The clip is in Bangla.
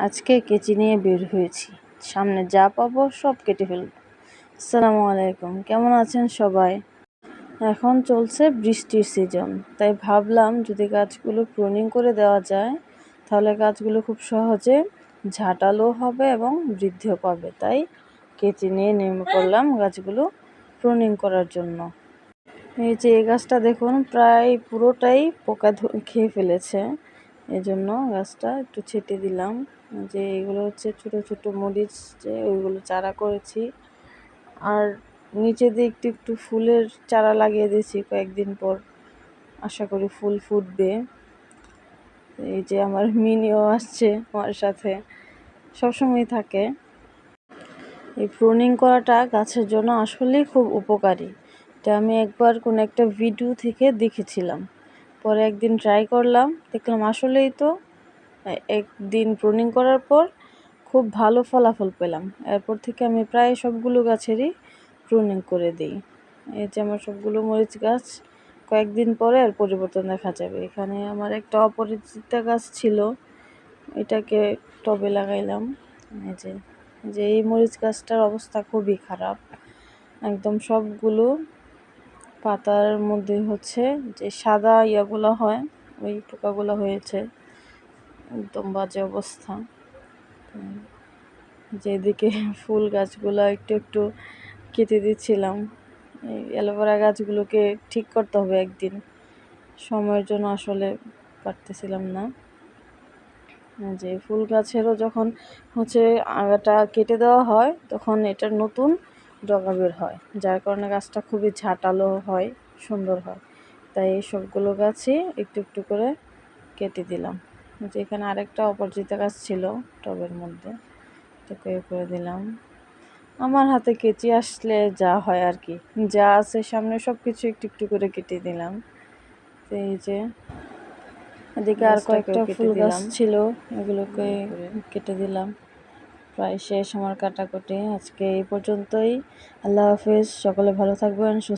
আজকে কেচি নিয়ে বের হয়েছি, সামনে যা পাবো সব কেটে ফেলব। আসসালামু আলাইকুম, কেমন আছেন সবাই? এখন চলছে বৃষ্টির সিজন, তাই ভাবলাম যদি গাছগুলো প্রুনিং করে দেওয়া যায় তাহলে গাছগুলো খুব সহজে ঝাঁটালো হবে এবং বৃদ্ধিও পাবে। তাই কেচি নিয়ে নেমে পড়লাম গাছগুলো প্রুনিং করার জন্য। এই যে এই গাছটা দেখুন, প্রায় পুরোটাই পোকা খেয়ে ফেলেছে, এজন্য গাছটা একটু ছেটে দিলাম। যে এগুলো হচ্ছে ছোট ছোট মরিচ, যে ওইগুলো চারা করেছি, আর নিচে দিয়ে একটু একটু ফুলের চারা লাগিয়ে দিয়েছি। কয়েকদিন পর আশা করি ফুল ফুটবে। এই যে আমার মিনিও আসছে আমার সাথে, সবসময় থাকে। এই প্রুনিং করাটা গাছের জন্য আসলেই খুব উপকারী। এটা আমি একবার কোনো একটা ভিডিও থেকে দেখেছিলাম, পরে একদিন ট্রাই করলাম, দেখলাম আসলেই তো একদিন প্রুনিং করার পর খুব ভালো ফলাফল পেলাম। এরপর থেকে আমি প্রায় সবগুলো গাছেরই প্রুনিং করে দিই। এই যে আমার সবগুলো মরিচ গাছ কয়েকদিন পরে আর পরিবর্তন দেখা যাবে। এখানে আমার একটা অপরাজিতা গাছ ছিল, এটাকে টবে লাগাইলাম। এই যে এই মরিচ গাছটার অবস্থা খুবই খারাপ, একদম সবগুলো পাতার মধ্যে হচ্ছে যে সাদা ইয়াগুলো হয়, ওই পোকাগুলো হয়েছে, একদম বাজে অবস্থা। যেদিকে ফুল গাছগুলো একটু একটু কেটে দিচ্ছিলাম, এই অ্যালোভেরা গাছগুলোকে ঠিক করতে হবে একদিন, সময়ের জন্য আসলে পারতেছিলাম না। যে ফুল গাছেরও যখন হচ্ছে আগাটা কেটে দেওয়া হয় তখন এটার নতুন ডগা বের হয়, যার কারণে গাছটা খুবই ঝাঁটালো হয়, সুন্দর হয়। তাই এই সবগুলো গাছই একটু একটু করে কেটে দিলাম। যে এখানে আরেকটা অপরাজিতা গাছ ছিল টবের মধ্যে, এটাকে করে দিলাম। আমার হাতে কেচি আসলে যা হয় আর কি, যা আছে সামনে সব কিছু একটু একটু করে কেটে দিলাম। তো এই যে এদিকে আর কয়েকটা ফুল গাছ ছিল, এগুলোকে কেটে দিলাম। প্রায় শেষ আমার কাটাকুটি। আজকে এই পর্যন্তই। আল্লাহ হাফেজ, সকলে ভালো থাকবেন, সুস্থ